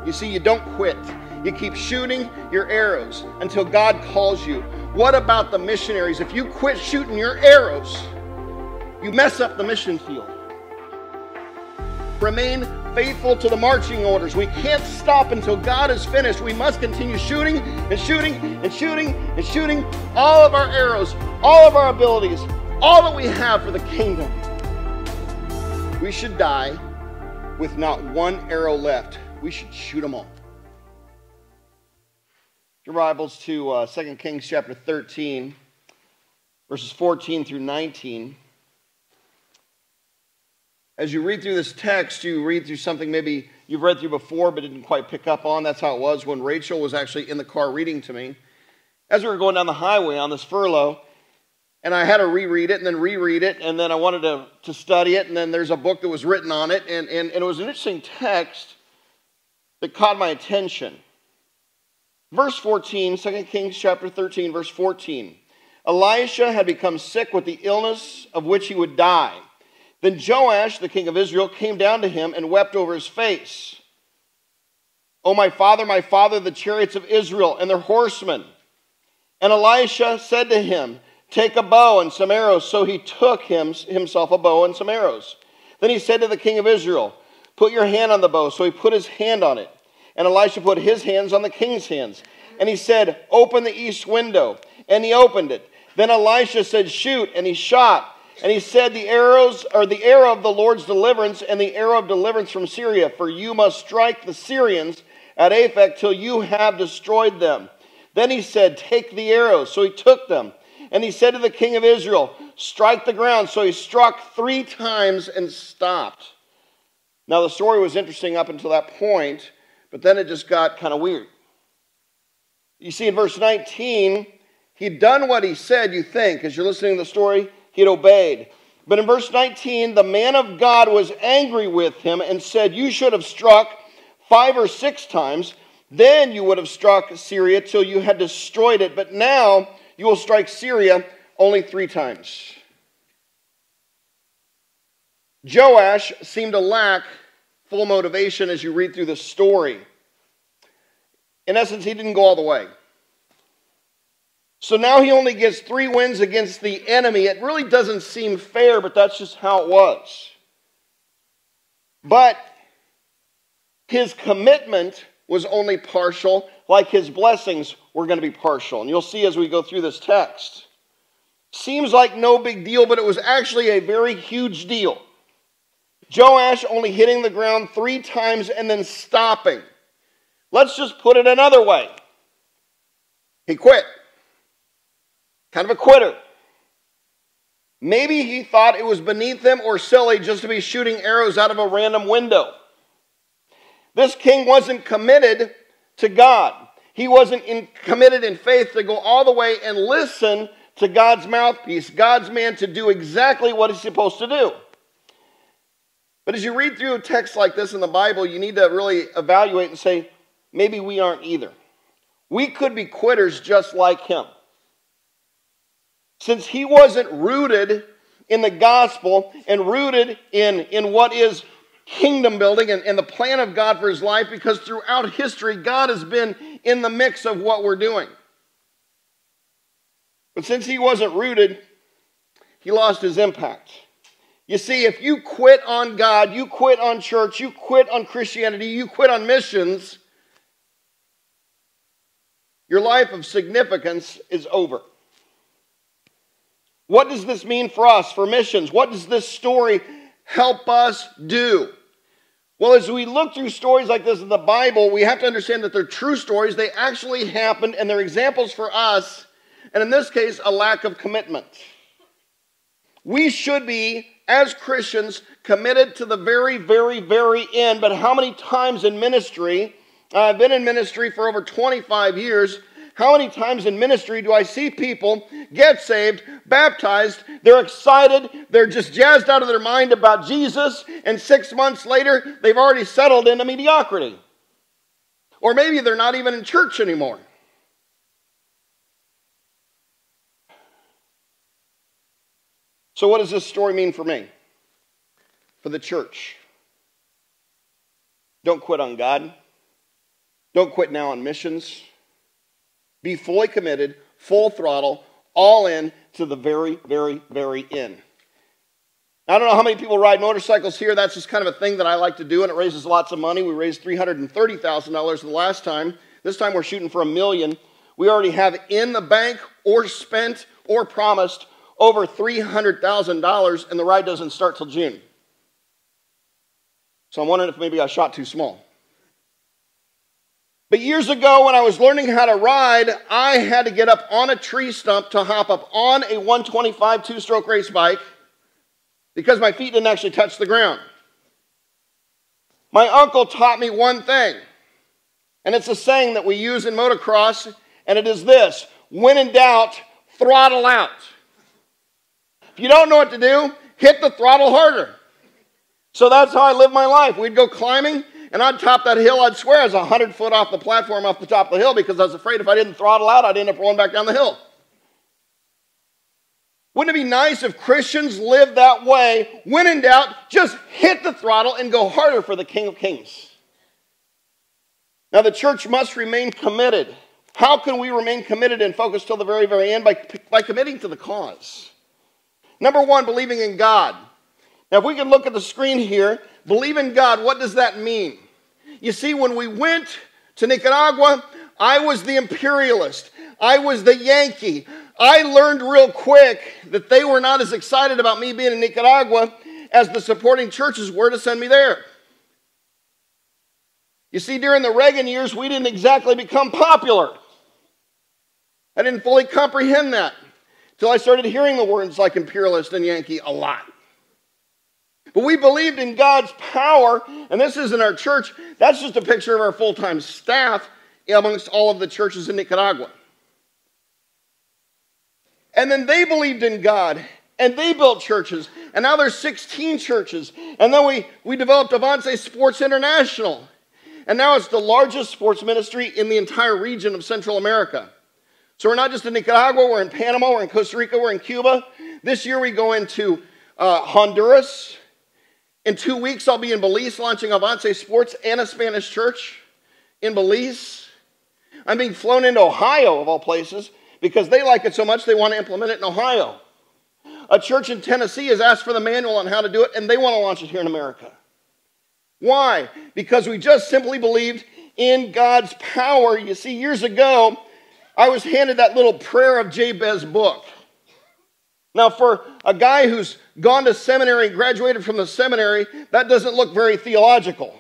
You see, you don't quit. You keep shooting your arrows until God calls you. What about the missionaries? If you quit shooting your arrows, you mess up the mission field. Remain faithful to the marching orders. We can't stop until God is finished. We must continue shooting and shooting and shooting and shooting all of our arrows, all of our abilities, all that we have for the kingdom. We should die with not one arrow left. We should shoot them all. Your Bibles to 2 Kings chapter 13, verses 14 through 19. As you read through this text, you read through something maybe you've read through before but didn't quite pick up on. That's how it was when Rachel was actually in the car reading to me. As we were going down the highway on this furlough, and I had to reread it and then reread it, and then I wanted to study it, and then there's a book that was written on it, and it was an interesting text that caught my attention. Verse 14, 2 Kings chapter 13, verse 14. Elisha had become sick with the illness of which he would die. Then Joash, the king of Israel, came down to him and wept over his face. "O my father, the chariots of Israel and their horsemen." And Elisha said to him, "Take a bow and some arrows." So he took himself a bow and some arrows. Then he said to the king of Israel, "Put your hand on the bow." So he put his hand on it. And Elisha put his hands on the king's hands. And he said, "Open the east window." And he opened it. Then Elisha said, "Shoot." And he shot. And he said, the arrow of the Lord's deliverance and the arrow of deliverance from Syria. For you must strike the Syrians at Aphek till you have destroyed them. Then he said, "Take the arrows." So he took them. And he said to the king of Israel, "Strike the ground." So he struck 3 times and stopped. Now the story was interesting up until that point, but then it just got kind of weird. You see, in verse 19, he'd done what he said, you think. As you're listening to the story, he'd obeyed. But in verse 19, the man of God was angry with him and said, "You should have struck 5 or 6 times. Then you would have struck Syria till you had destroyed it. But now you will strike Syria only 3 times. Joash seemed to lack full motivation as you read through the story. In essence, he didn't go all the way. So now he only gets 3 wins against the enemy. It really doesn't seem fair, but that's just how it was. But his commitment was only partial, like his blessings were going to be partial. And you'll see as we go through this text. Seems like no big deal, but it was actually a very huge deal. Joash only hitting the ground 3 times and then stopping. Let's just put it another way. He quit. Kind of a quitter. Maybe he thought it was beneath him or silly just to be shooting arrows out of a random window. This king wasn't committed to God. He wasn't committed in faith to go all the way and listen to God's mouthpiece, God's man, to do exactly what he's supposed to do. But as you read through a text like this in the Bible, you need to really evaluate and say, maybe we aren't either. We could be quitters just like him. Since he wasn't rooted in the gospel and rooted in what is kingdom building and the plan of God for his life, because throughout history, God has been in the mix of what we're doing. But since he wasn't rooted, he lost his impact. You see, if you quit on God, you quit on church, you quit on Christianity, you quit on missions, your life of significance is over. What does this mean for us, for missions? What does this story help us do? Well, as we look through stories like this in the Bible, we have to understand that they're true stories. They actually happened, and they're examples for us, and in this case, a lack of commitment. We should be, as Christians, committed to the very, very, very end. But how many times in ministry, I've been in ministry for over 25 years, how many times in ministry do I see people get saved, baptized, they're excited, they're just jazzed out of their mind about Jesus, and 6 months later, they've already settled into mediocrity. Or maybe they're not even in church anymore. So what does this story mean for me? For the church? Don't quit on God. Don't quit now on missions. Be fully committed, full throttle, all in to the very, very, very end. I don't know how many people ride motorcycles here. That's just kind of a thing that I like to do, and it raises lots of money. We raised $330,000 the last time. This time we're shooting for $1 million. We already have in the bank or spent or promised over $300,000, and the ride doesn't start till June. So I'm wondering if maybe I shot too small. But years ago, when I was learning how to ride, I had to get up on a tree stump to hop up on a 125 two-stroke race bike because my feet didn't actually touch the ground. My uncle taught me one thing, and it's a saying that we use in motocross, and it is this: when in doubt, throttle out. If you don't know what to do, hit the throttle harder. So that's how I lived my life. We'd go climbing, and I'd top that hill. I'd swear I was 100 foot off the platform off the top of the hill because I was afraid if I didn't throttle out, I'd end up rolling back down the hill. Wouldn't it be nice if Christians lived that way? When in doubt, just hit the throttle and go harder for the King of Kings. Now, the church must remain committed. How can we remain committed and focused till the very, very end? By committing to the cause. Number one, believing in God. Now, if we can look at the screen here, believe in God, what does that mean? You see, when we went to Nicaragua, I was the imperialist. I was the Yankee. I learned real quick that they were not as excited about me being in Nicaragua as the supporting churches were to send me there. You see, during the Reagan years, we didn't exactly become popular. I didn't fully comprehend that until I started hearing the words like imperialist and Yankee a lot. But we believed in God's power, and this isn't our church. That's just a picture of our full-time staff amongst all of the churches in Nicaragua. And then they believed in God, and they built churches, and now there's 16 churches. And then we developed Avance Sports International, and now it's the largest sports ministry in the entire region of Central America. So we're not just in Nicaragua, we're in Panama, we're in Costa Rica, we're in Cuba. This year we go into Honduras. In 2 weeks, I'll be in Belize launching Avance Sports and a Spanish church in Belize. I'm being flown into Ohio, of all places, because they like it so much they want to implement it in Ohio. A church in Tennessee has asked for the manual on how to do it, and they want to launch it here in America. Why? Because we just simply believed in God's power. You see, years ago, I was handed that little Prayer of Jabez book. Now, for a guy who's gone to seminary and graduated from the seminary, that doesn't look very theological.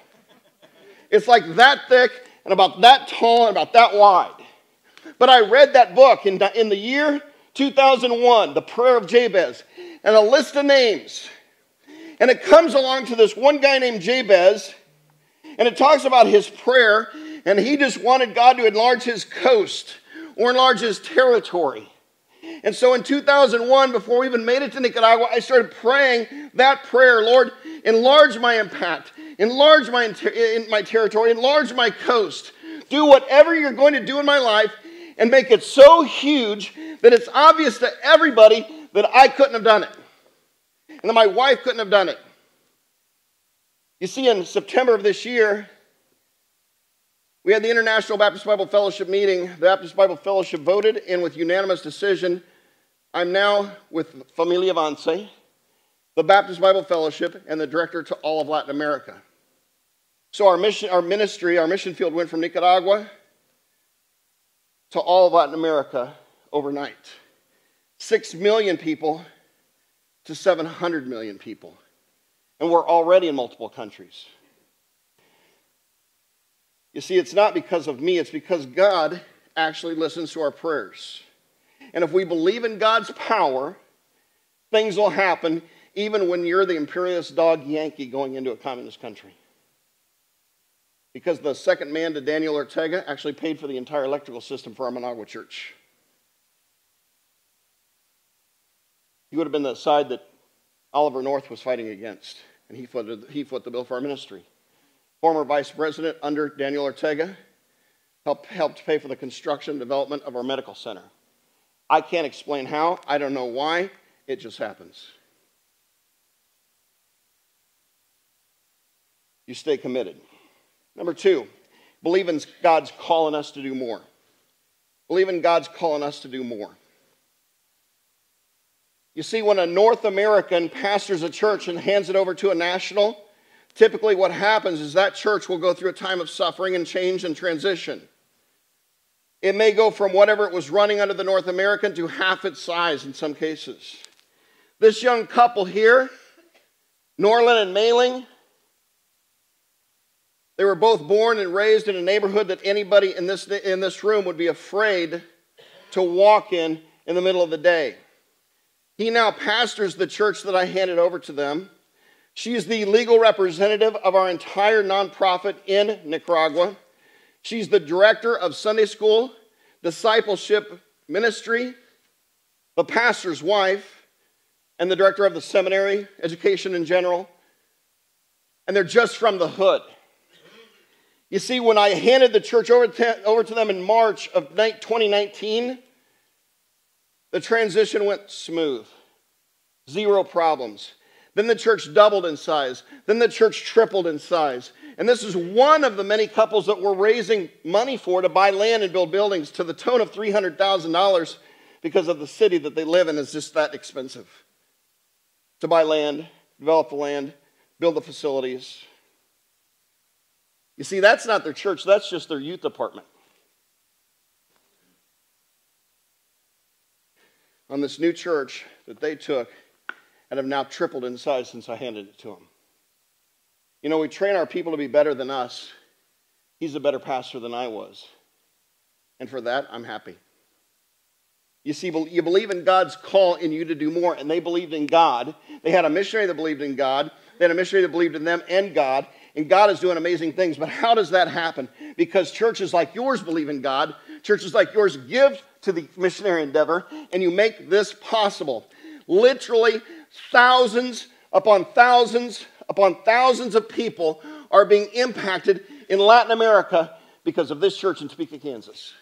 It's like that thick and about that tall and about that wide. But I read that book in the year 2001, the Prayer of Jabez, and a list of names. And it comes along to this one guy named Jabez, and it talks about his prayer, and he just wanted God to enlarge his coast or enlarge his territory. And so in 2001, before we even made it to Nicaragua, I started praying that prayer: Lord, enlarge my impact, enlarge my territory, enlarge my coast. Do whatever you're going to do in my life and make it so huge that it's obvious to everybody that I couldn't have done it and that my wife couldn't have done it. You see, in September of this year, we had the International Baptist Bible Fellowship meeting. The Baptist Bible Fellowship voted, and with unanimous decision, I'm now with Familia Avance, the Baptist Bible Fellowship, and the director to all of Latin America. So our mission field went from Nicaragua to all of Latin America overnight. 6 million people to 700 million people. And we're already in multiple countries. You see, it's not because of me, it's because God actually listens to our prayers. And if we believe in God's power, things will happen even when you're the imperialist dog Yankee going into a communist country. Because the second man to Daniel Ortega actually paid for the entire electrical system for our Managua church. He would have been the side that Oliver North was fighting against, and he footed the bill for our ministry. Former vice president under Daniel Ortega helped pay for the construction and development of our medical center. I can't explain how. I don't know why. It just happens. You stay committed. Number two, believe in God's calling us to do more. Believe in God's calling us to do more. You see, when a North American pastors a church and hands it over to a national, typically what happens is that church will go through a time of suffering and change and transition. It may go from whatever it was running under the North American to half its size in some cases. This young couple here, Norlin and Mailing, they were both born and raised in a neighborhood that anybody in this room would be afraid to walk in the middle of the day. He now pastors the church that I handed over to them. She is the legal representative of our entire nonprofit in Nicaragua. She's the director of Sunday school, discipleship ministry, the pastor's wife, and the director of the seminary, education in general. And they're just from the hood. You see, when I handed the church over to them in March of 2019, the transition went smooth. 0 problems. Then the church doubled in size. Then the church tripled in size. And this is one of the many couples that we're raising money for to buy land and build buildings to the tune of $300,000 because of the city that they live in is just that expensive. To buy land, develop the land, build the facilities. You see, that's not their church. That's just their youth department. On this new church that they took and have now tripled in size since I handed it to them. You know, we train our people to be better than us. He's a better pastor than I was. And for that, I'm happy. You see, you believe in God's call in you to do more, and they believed in God. They had a missionary that believed in God. They had a missionary that believed in them and God is doing amazing things. But how does that happen? Because churches like yours believe in God. Churches like yours give to the missionary endeavor, and you make this possible. Literally, thousands upon thousands upon thousands of people are being impacted in Latin America because of this church in Topeka, Kansas.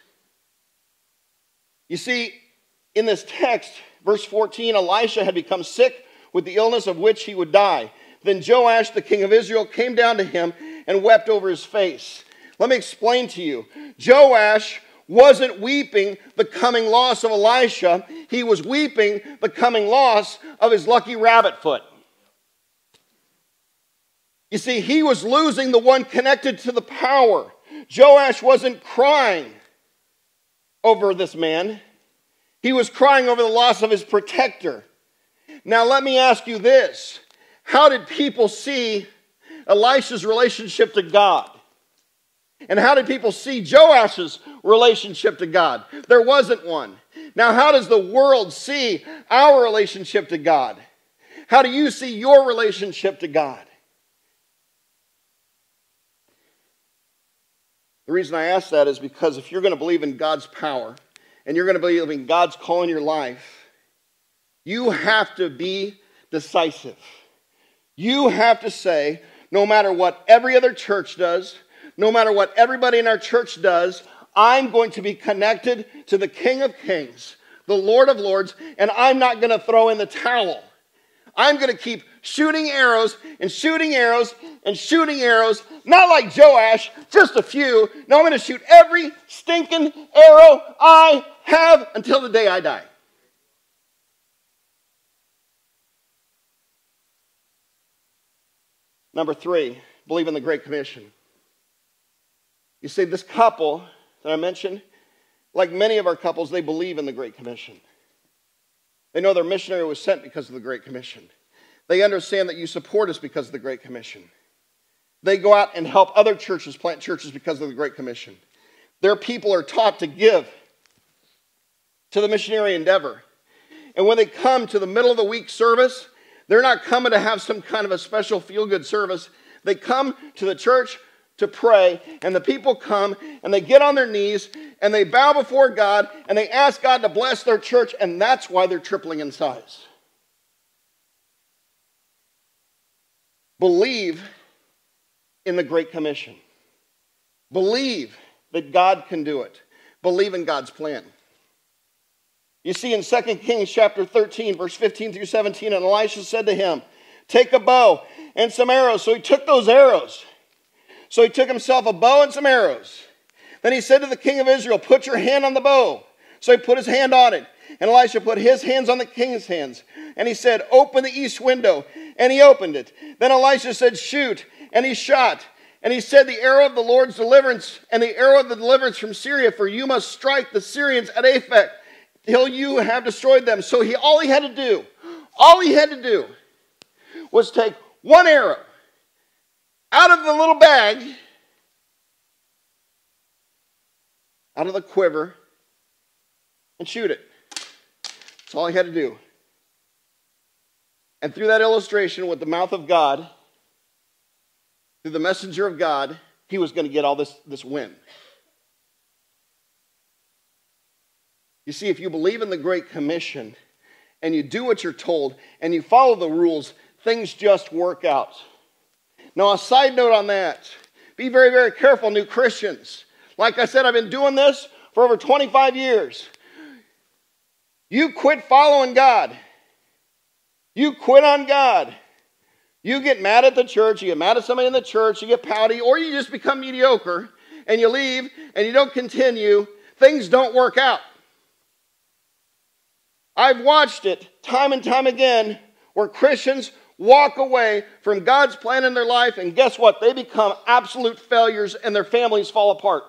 You see, in this text, verse 14, Elisha had become sick with the illness of which he would die. Then Joash, the king of Israel, came down to him and wept over his face. Let me explain to you. Joash wasn't weeping the coming loss of Elisha. He was weeping the coming loss of his lucky rabbit foot. You see, he was losing the one connected to the power. Joash wasn't crying over this man. He was crying over the loss of his protector. Now let me ask you this. How did people see Elisha's relationship to God? And how did people see Joash's relationship to God? There wasn't one. Now how does the world see our relationship to God? How do you see your relationship to God? The reason I ask that is because if you're going to believe in God's power and you're going to believe in God's call in your life, you have to be decisive. You have to say, no matter what every other church does, no matter what everybody in our church does, I'm going to be connected to the King of Kings, the Lord of Lords, and I'm not going to throw in the towel. I'm going to keep shooting arrows and shooting arrows and shooting arrows, not like Joash, just a few. No, I'm going to shoot every stinking arrow I have until the day I die. Number 3, believe in the Great Commission. You see, this couple that I mentioned, like many of our couples, they believe in the Great Commission. They know their missionary was sent because of the Great Commission. They understand that you support us because of the Great Commission. They go out and help other churches plant churches because of the Great Commission. Their people are taught to give to the missionary endeavor. And when they come to the middle of the week service, they're not coming to have some kind of a special feel-good service. They come to the church to pray, and the people come, and they get on their knees, and they bow before God, and they ask God to bless their church, and that's why they're tripling in size. Believe in the Great Commission. Believe that God can do it. Believe in God's plan. You see in 2 Kings chapter 13, verse 15 through 17, and Elisha said to him, take a bow and some arrows. So he took those arrows. So he took himself a bow and some arrows. Then he said to the king of Israel, put your hand on the bow. So he put his hand on it. And Elisha put his hands on the king's hands. And he said, open the east window. And he opened it. Then Elisha said, shoot. And he shot. And he said, the arrow of the Lord's deliverance and the arrow of the deliverance from Syria, for you must strike the Syrians at Aphek till you have destroyed them. So all he had to do was take one arrow out of the little bag, out of the quiver, and shoot it. That's all he had to do. And through that illustration with the mouth of God, through the messenger of God, he was going to get all this win. You see, if you believe in the Great Commission and you do what you're told and you follow the rules, things just work out. Now, a side note on that, be very, very careful, new Christians. Like I said, I've been doing this for over 25 years. You quit following God. You quit on God. You get mad at the church, you get mad at somebody in the church, you get pouty, or you just become mediocre, and you leave, and you don't continue, things don't work out. I've watched it time and time again where Christians walk away from God's plan in their life, and guess what? They become absolute failures, and their families fall apart.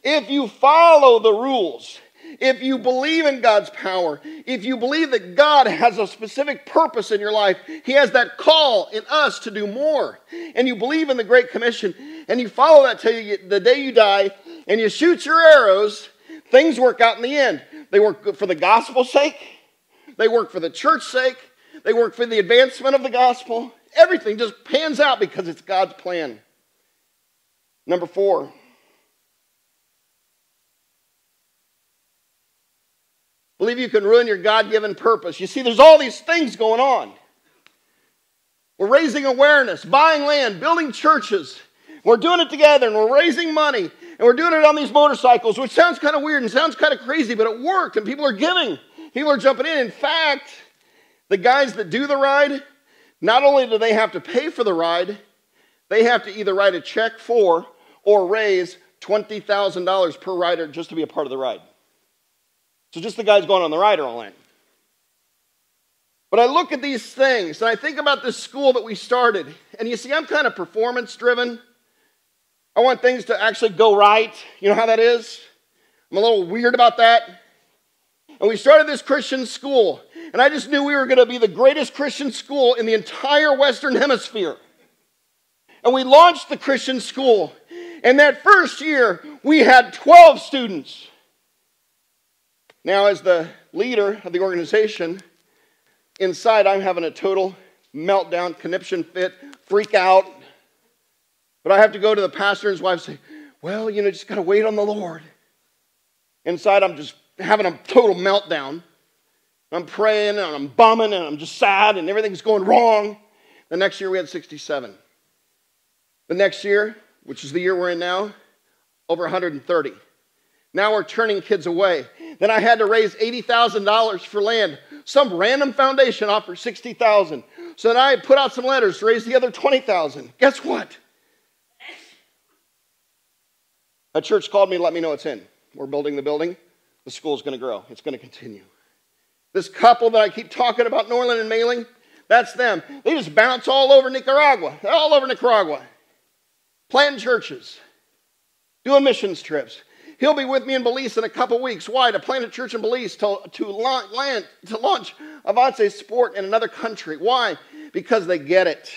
If you follow the rules, if you believe in God's power, if you believe that God has a specific purpose in your life, He has that call in us to do more, and you believe in the Great Commission, and you follow that till the day you die, and you shoot your arrows, things work out in the end. They work for the gospel's sake. They work for the church's sake. They work for the advancement of the gospel. Everything just pans out because it's God's plan. Number 4. Believe you can ruin your God-given purpose. You see, there's all these things going on. We're raising awareness, buying land, building churches. We're doing it together, and we're raising money, and we're doing it on these motorcycles, which sounds kind of weird and sounds kind of crazy, but it worked, and people are giving. People are jumping in. In fact, the guys that do the ride, not only do they have to pay for the ride, they have to either write a check for or raise $20,000 per rider just to be a part of the ride. So just the guys going on the ride are all in. But I look at these things, and I think about this school that we started. And you see, I'm kind of performance-driven. I want things to actually go right. You know how that is? I'm a little weird about that. And we started this Christian school. And I just knew we were going to be the greatest Christian school in the entire Western Hemisphere. And we launched the Christian school. And that first year, we had 12 students. Now, as the leader of the organization, inside I'm having a total meltdown, conniption fit, freak out. But I have to go to the pastor and his wife and say, well, just got to wait on the Lord. Inside I'm just having a total meltdown. I'm praying and I'm bumming and I'm just sad and everything's going wrong. The next year we had 67. The next year, which is the year we're in now, over 130. Now we're turning kids away. Then I had to raise $80,000 for land. Some random foundation offered $60,000. So then I put out some letters to raise the other $20,000. Guess what? A church called me and let me know it's in. We're building the building. The school's going to grow. It's going to continue. This couple that I keep talking about, Norland and Mailing, that's them. They just bounce all over Nicaragua. They're all over Nicaragua. Planting churches. Doing missions trips. He'll be with me in Belize in a couple weeks. Why? To plant a church in Belize, to launch Avance Sport in another country. Why? Because they get it.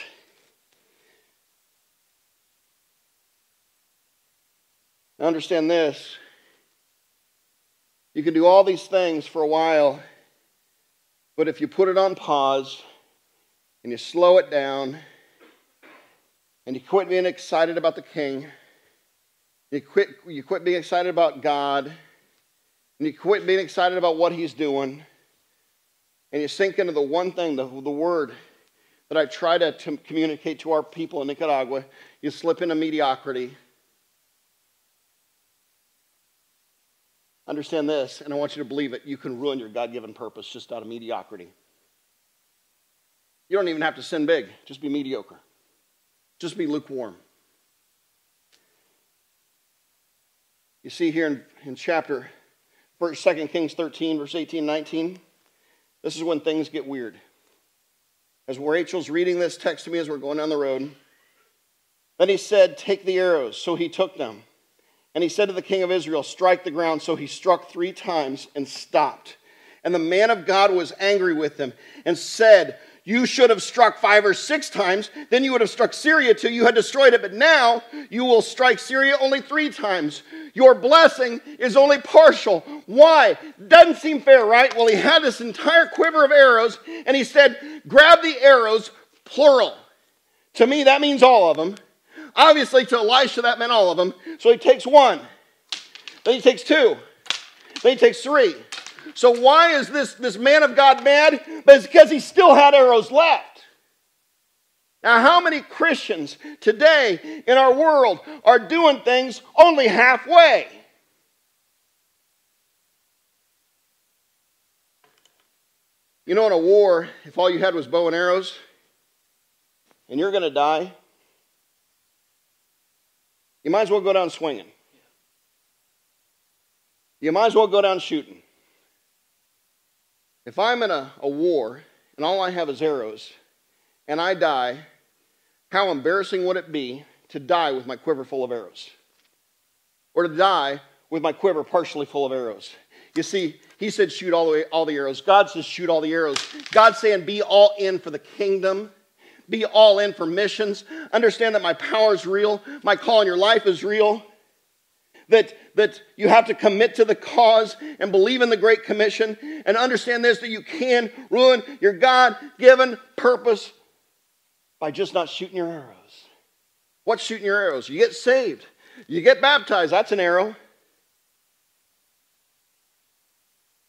Now understand this. You can do all these things for a while, but if you put it on pause and you slow it down and you quit being excited about the King, you quit being excited about God, and you quit being excited about what He's doing, and you sink into the one thing, the word that I try to communicate to our people in Nicaragua, you slip into mediocrity. Understand this, and I want you to believe it. You can ruin your God-given purpose just out of mediocrity. You don't even have to sin big. Just be mediocre. Just be lukewarm. You see here in chapter 2 Kings 13, verse 18 and 19, this is when things get weird. As Rachel's reading this text to me as we're going down the road, then he said, take the arrows. So he took them. And he said to the king of Israel, strike the ground. So he struck 3 times and stopped. And the man of God was angry with him and said, you should have struck 5 or 6 times. Then you would have struck Syria till you had destroyed it. But now you will strike Syria only 3 times. Your blessing is only partial. Why? Doesn't seem fair, right? Well, he had this entire quiver of arrows. And he said, grab the arrows, plural. To me, that means all of them. Obviously, to Elisha, that meant all of them. So he takes 1. Then he takes 2. Then he takes 3. So why is this man of God mad? But it's because he still had arrows left. Now, how many Christians today in our world are doing things only halfway? You know, in a war, if all you had was bow and arrows, and you're going to die, you might as well go down swinging. You might as well go down shooting. If I'm in a war and all I have is arrows and I die, how embarrassing would it be to die with my quiver full of arrows? Or to die with my quiver partially full of arrows? You see, he said shoot all the arrows. God says shoot all the arrows. God's saying be all in for the kingdom. Be all in for missions. Understand that my power is real. My call in your life is real. That you have to commit to the cause and believe in the Great Commission. And understand this, that you can ruin your God-given purpose by just not shooting your arrows. What's shooting your arrows? You get saved. You get baptized. That's an arrow.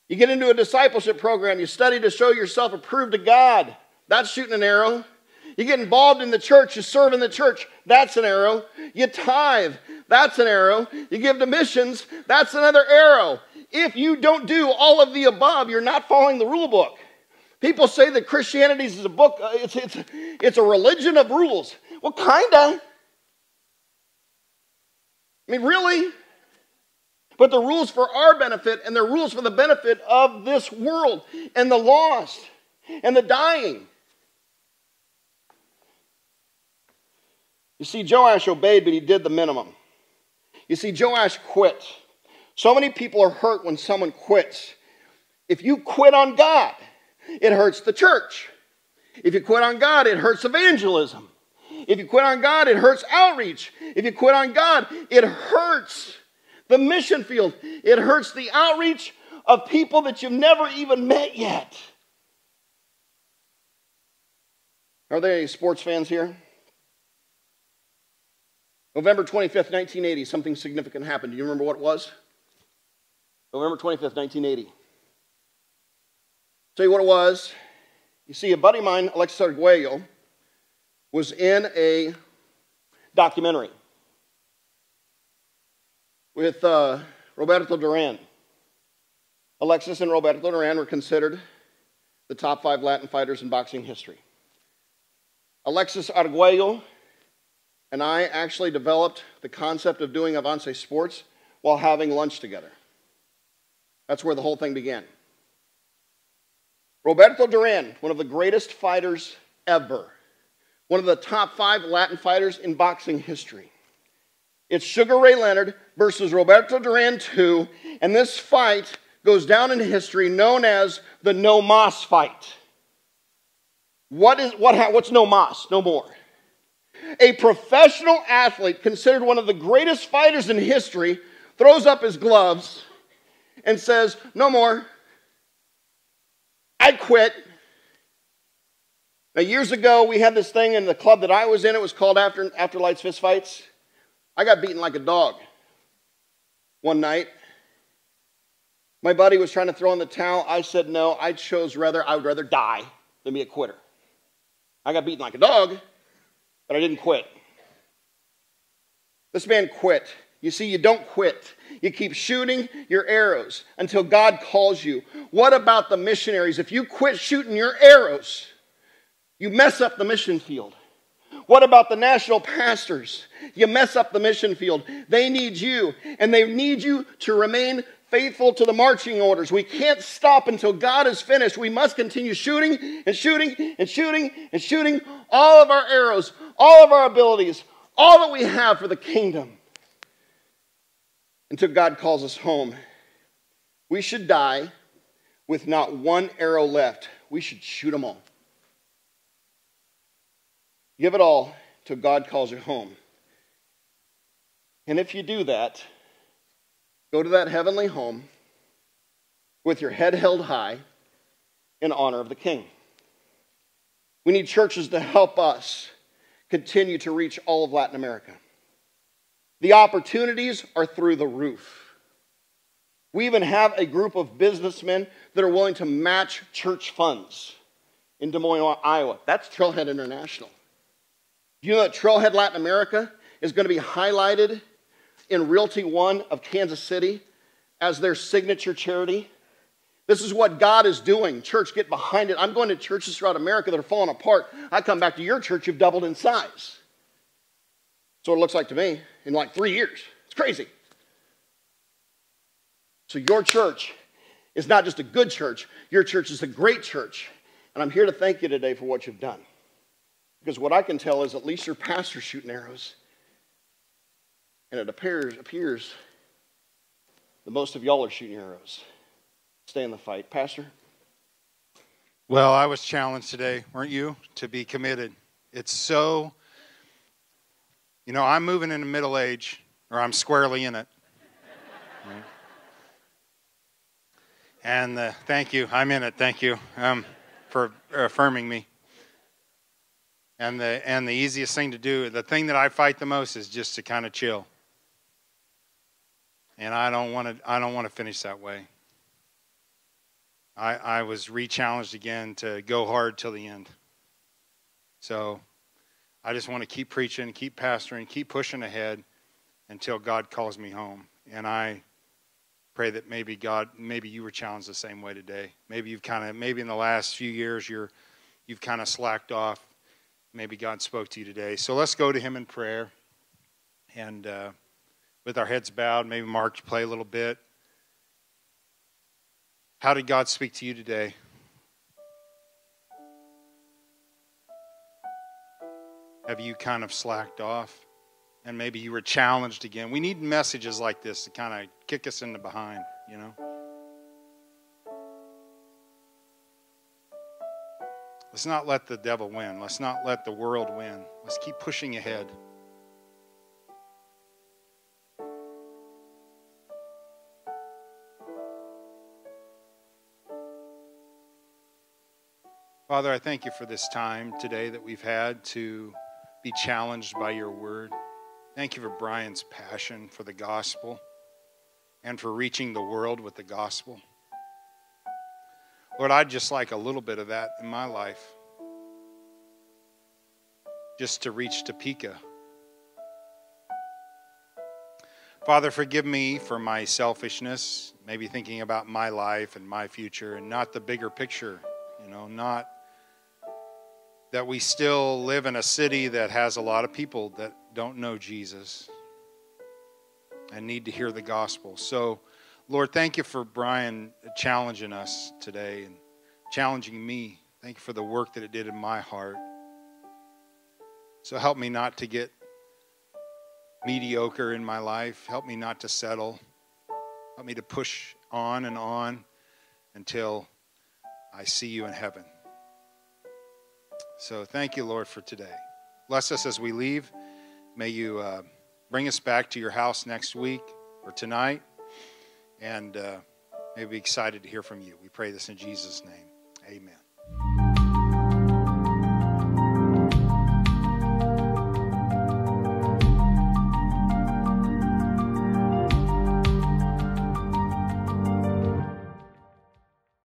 You get into a discipleship program. You study to show yourself approved to God. That's shooting an arrow. You get involved in the church, you serve in the church, that's an arrow. You tithe, that's an arrow. You give to missions, that's another arrow. If you don't do all of the above, you're not following the rule book. People say that Christianity is a book, it's a religion of rules. Well, kinda. I mean, really? But the rules for our benefit and the rules for the benefit of this world and the lost and the dying. You see, Joash obeyed, but he did the minimum. You see, Joash quit. So many people are hurt when someone quits. If you quit on God, it hurts the church. If you quit on God, it hurts evangelism. If you quit on God, it hurts outreach. If you quit on God, it hurts the mission field. It hurts the outreach of people that you've never even met yet. Are there any sports fans here? November 25th, 1980, something significant happened. Do you remember what it was? November 25th, 1980. Tell you what it was. You see, a buddy of mine, Alexis Arguello, was in a documentary with Roberto Duran. Alexis and Roberto Duran were considered the top 5 Latin fighters in boxing history. Alexis Arguello and I actually developed the concept of doing Avance Sports while having lunch together. That's where the whole thing began. Roberto Duran, one of the greatest fighters ever. One of the top 5 Latin fighters in boxing history. It's Sugar Ray Leonard versus Roberto Duran II, and this fight goes down in history known as the No Mas fight. What's No Mas? No more. A professional athlete, considered one of the greatest fighters in history, throws up his gloves and says, no more. I quit. Now, years ago, we had this thing in the club that I was in. It was called After Lights Fist Fights. I got beaten like a dog one night. My buddy was trying to throw in the towel. I said no. I would rather die than be a quitter. I got beaten like a dog, but I didn't quit. This man quit. You see, you don't quit. You keep shooting your arrows until God calls you. What about the missionaries? If you quit shooting your arrows, You mess up the mission field. What about the national pastors? You mess up the mission field. They need you, and they need you to remain faithful to the marching orders. We can't stop until God is finished. We must continue shooting and shooting and shooting and shooting all of our arrows, all of our abilities, all that we have for the kingdom until God calls us home. We should die with not one arrow left. We should shoot them all. Give it all till God calls you home. And if you do that, go to that heavenly home with your head held high in honor of the King. We need churches to help us continue to reach all of Latin America. The opportunities are through the roof. We even have a group of businessmen that are willing to match church funds in Des Moines, Iowa. That's Trailhead International. Do you know that Trailhead Latin America is going to be highlighted in Realty One of Kansas City as their signature charity? This is what God is doing. Church, get behind it. I'm going to churches throughout America that are falling apart. I come back to your church, you've doubled in size. That's what it looks like to me in like 3 years. It's crazy. So your church is not just a good church. Your church is a great church. And I'm here to thank you today for what you've done. Because what I can tell is at least your pastor's shooting arrows. And it appears that most of y'all are shooting arrows. Stay in the fight. Pastor? Well, I was challenged today, weren't you, to be committed. It's so, I'm moving into middle age, or I'm squarely in it. Right? And thank you. I'm in it. Thank you for affirming me. And the easiest thing to do, the thing that I fight the most is just to kind of chill. And I don't want to finish that way. I was re-challenged again to go hard till the end. So I just want to keep preaching, keep pastoring, keep pushing ahead until God calls me home. And I pray that maybe you were challenged the same way today. Maybe in the last few years you've kind of slacked off. Maybe God spoke to you today. So let's go to him in prayer. And with our heads bowed, maybe Mark, play a little bit. How did God speak to you today? Have you kind of slacked off? And maybe you were challenged again. We need messages like this to kind of kick us in the behind, Let's not let the devil win. Let's not let the world win. Let's keep pushing ahead. Father, I thank you for this time today that we've had to be challenged by your word. Thank you for Brian's passion for the gospel and for reaching the world with the gospel. Lord, I'd just like a little bit of that in my life. Just to reach Topeka. Father, forgive me for my selfishness, maybe thinking about my life and my future and not the bigger picture, not that we still live in a city that has a lot of people that don't know Jesus and need to hear the gospel. So, Lord, thank you for Brian challenging us today and challenging me. Thank you for the work that it did in my heart. So help me not to get mediocre in my life. Help me not to settle. Help me to push on and on until I see you in heaven. So thank you, Lord, for today. Bless us as we leave. May you bring us back to your house next week or tonight. And may we be excited to hear from you. We pray this in Jesus' name. Amen.